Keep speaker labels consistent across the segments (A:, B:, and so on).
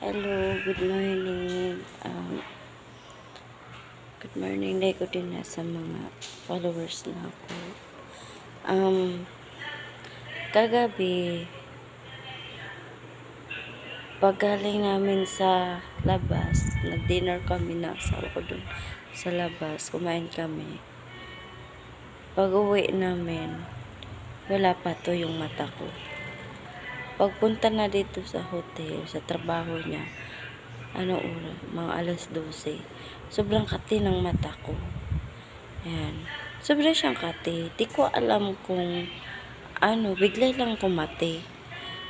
A: Hello, good morning. Good morning day ko din na sa mga followers na ako. Kagabi, paggaling namin sa labas, nag-dinner kami na asawa ko dun sa labas, kumain kami. Pag-uwi namin, wala pa to yung mata ko. Pagpunta na dito sa hotel, sa trabaho niya, mga alas 12. Sobrang kati ng mata ko. Ayan. Sobrang siyang kati. Di ko alam kung bigla lang kumati.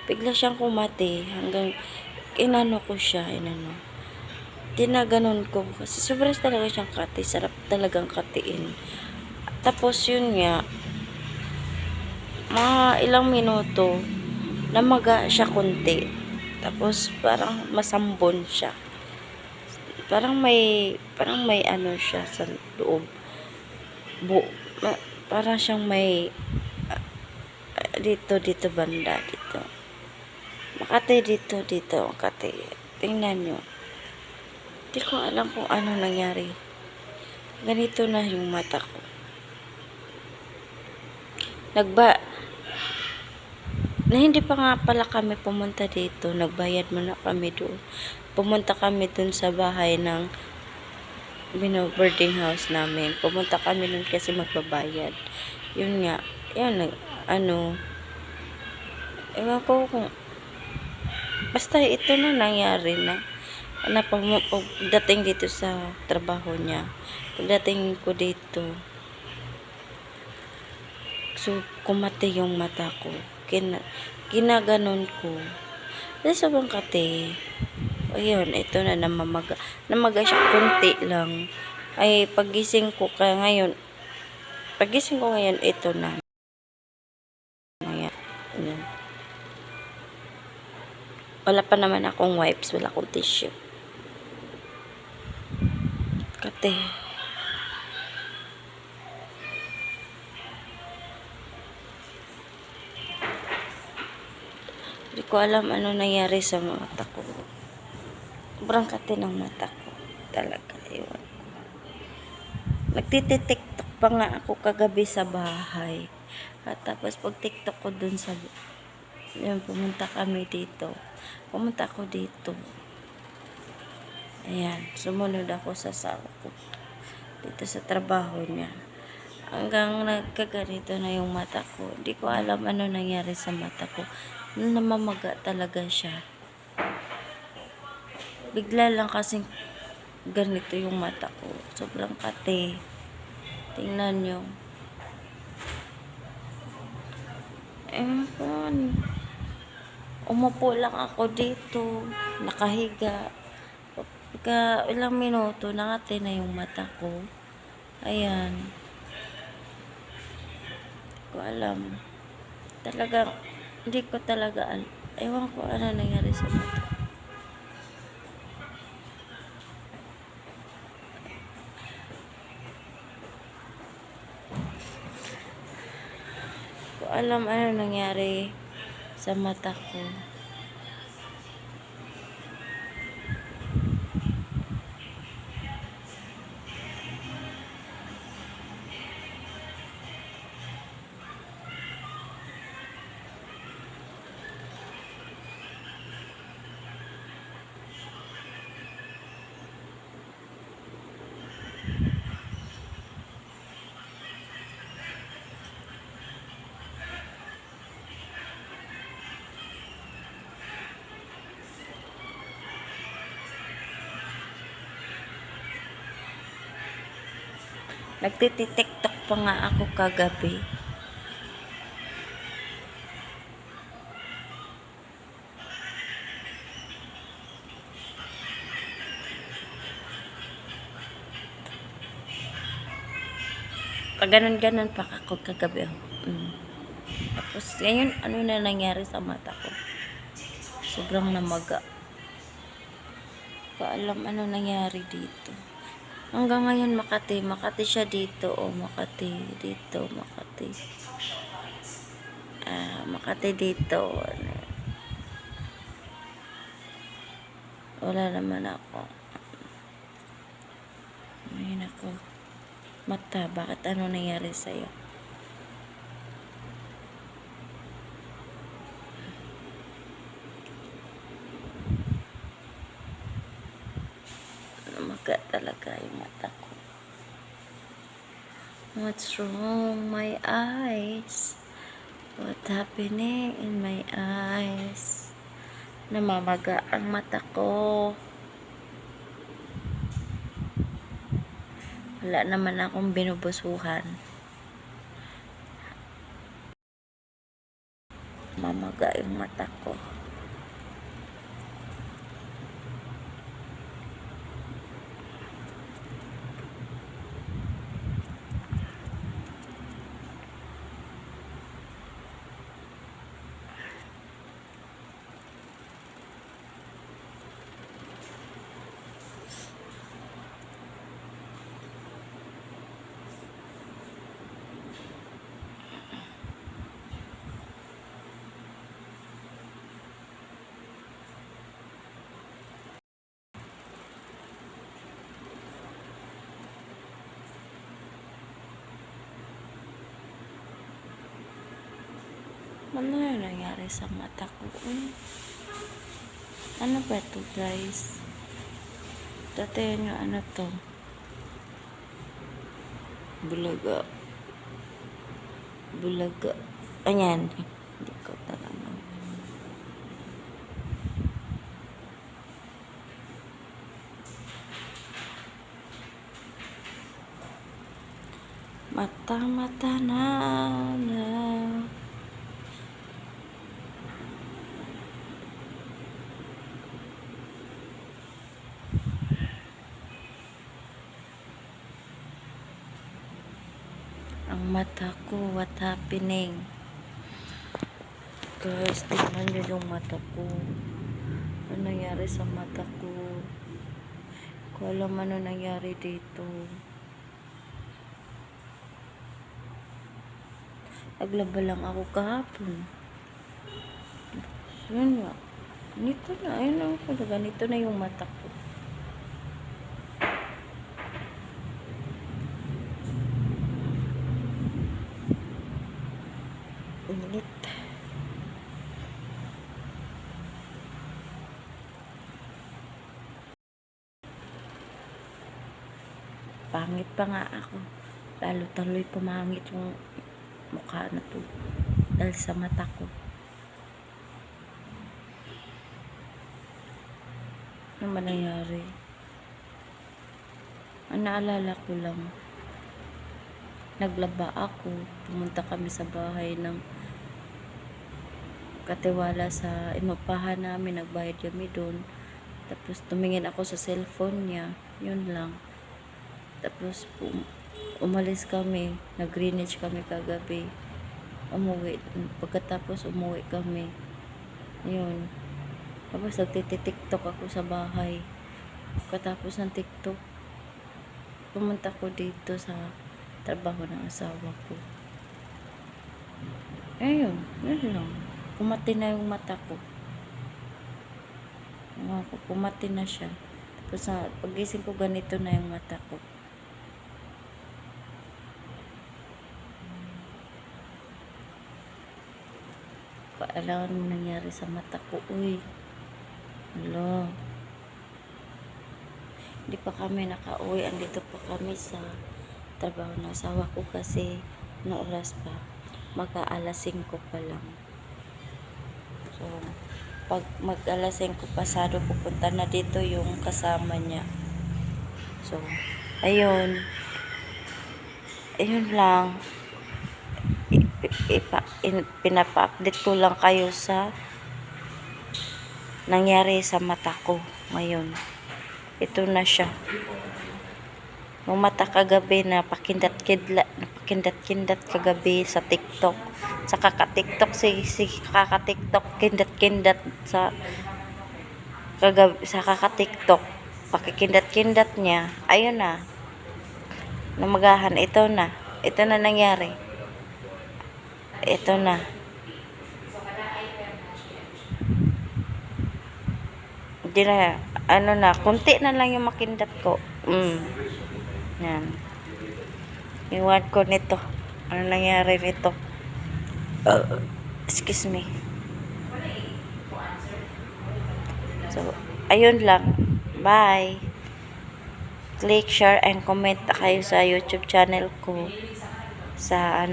A: Bigla siyang kumati hanggang ko siya, tinaganon ko kasi sobrang talaga siyang kati. Sarap talagang katiin. Tapos yun nga, mga ilang minuto, namaga siya konti. Tapos parang masambon siya. Parang may siya sa loob. Parang siyang may dito banda dito. Makati dito Makati. Tingnan nyo. Hindi ko alam kung ano nangyari. Ganito na yung mata ko. Hindi pa nga pala kami pumunta dito. Nagbayad muna kami doon. Pumunta kami doon sa bahay ng boarding house namin. Pumunta kami doon kasi magbabayad. Yun nga. Yan, ewan ko kung basta ito na nangyari na pagdating dito sa trabaho niya. Pagdating ko dito, so kumati yung mata ko. Ginaganon ko. Kasi sobrang kati. Ayun, ito na namaga siya kunti lang. Ay pagising ko ngayon, ito na. Ayan. Wala pa naman akong wipes, wala akong tissue. Kati. Hindi ko alam ano nangyari sa mata ko. Sobrang kati ng mata ko. Talaga, yun. Nagtitiktok pa nga ako kagabi sa bahay. At tapos pag tiktok ko dun sa pumunta ako dito. Ayan, sumunod ako sa asawa ko dito sa trabaho niya. Hanggang nagkaganito na yung mata ko. Hindi ko alam ano nangyari sa mata ko. Namamaga talaga siya. Bigla lang kasing ganito yung mata ko. Sobrang kati. Tingnan nyo. Umupo lang ako dito. Nakahiga. Pagka ilang minuto, nakati na yung mata ko. Ayan. Hindi ko alam. Talagang, hindi ko talaga alam. Ewan ko ano nangyari sa mata. Hindi ko alam ano nangyari sa mata ko. Nagtitiktok pa nga ako kagabi. Pag ganon pa ako kagabi. Tapos ngayon, ano na nangyari sa mata ko? Sobrang namaga. Kaalam ano nangyari dito. Hanggang ngayon Makati siya dito. Makati dito, Makati. Makati dito. Wala naman ako. Ay, nako. Mata, bakit ano nangyari sa'yo? Namaga talaga yung mata ko. What's wrong, my eyes? What happening in my eyes? Namamaga ang mata ko. Wala naman akong binubusuhan. Mamaga yung mata ko. Ano yung nangyari sa mata ko? Ano ba ito, guys? Tatayan nyo, ano to? Bulaga. Bulaga. Ayan. Hindi ko talaga. Mata-mata na. Ang mata ko, what happening? Guys, tingnan nyo yung mata ko. Ano nangyari sa mata ko? Ko alam ano nangyari dito. Naglaba lang ako kahapon. Yun nga. Ganito na. Ayun na ako. Ganito na yung mata ko. Init. Pangit pa nga ako. Lalo taloy pumangit yung mukha na to. Dahil sa mata ko. Ano ba nangyari? Ang naalala ko lang. Naglaba ako. Pumunta kami sa bahay ng katiwala sa inupahan namin. Nagbayad kami doon. Tapos tumingin ako sa cellphone niya. Yun lang. Tapos umalis kami. Nag-Greenwich kami kagabi. Umuwi. Pagkatapos umuwi kami. Yun. Tapos nagtitiktok ako sa bahay. Pagkatapos ng TikTok, pumunta ko dito sa trabaho ng asawa ko. Ayun. Yun lang. Kumati na yung mata ko. Kumati na siya. Tapos pagising ko, ganito na yung mata ko. Alam mo nangyari sa mata ko. Uy. Hello. Hindi pa kami nakauwi. Andito pa kami sa trabaho ng asawa ko kasi na oras pa. Mag-aalas 5 pa lang. So, pag mag-alas 5 pasado, pupunta na dito yung kasama niya. So, ayun. Ayun lang. Pinapa-update ko lang kayo sa nangyari sa mata ko ngayon. Ito na siya. Yung mata kagabi na pakindat-kindat kagabi sa TikTok. Sa kaka-TikTok kaka-TikTok kindat-kindat sa kagabi sa kaka-TikTok. Pakikindat-kindat niya. Ayun na. Namagahan, ito na. Ito na nangyari. Ito na. Hindi na. ano na, kunti na lang yung makindat ko. Yan. Iwan ko nito. Ano nangyari nito? Excuse me. So, ayun lang. Bye. Click, share, and comment na kayo sa YouTube channel ko. Sa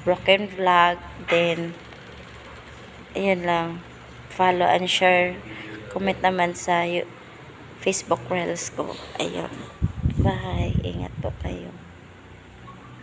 A: Broken Vlog. Then, ayun lang. Follow and share. Comment naman sa Facebook Reels ko. Ayun. Bye. Ingat po kayo.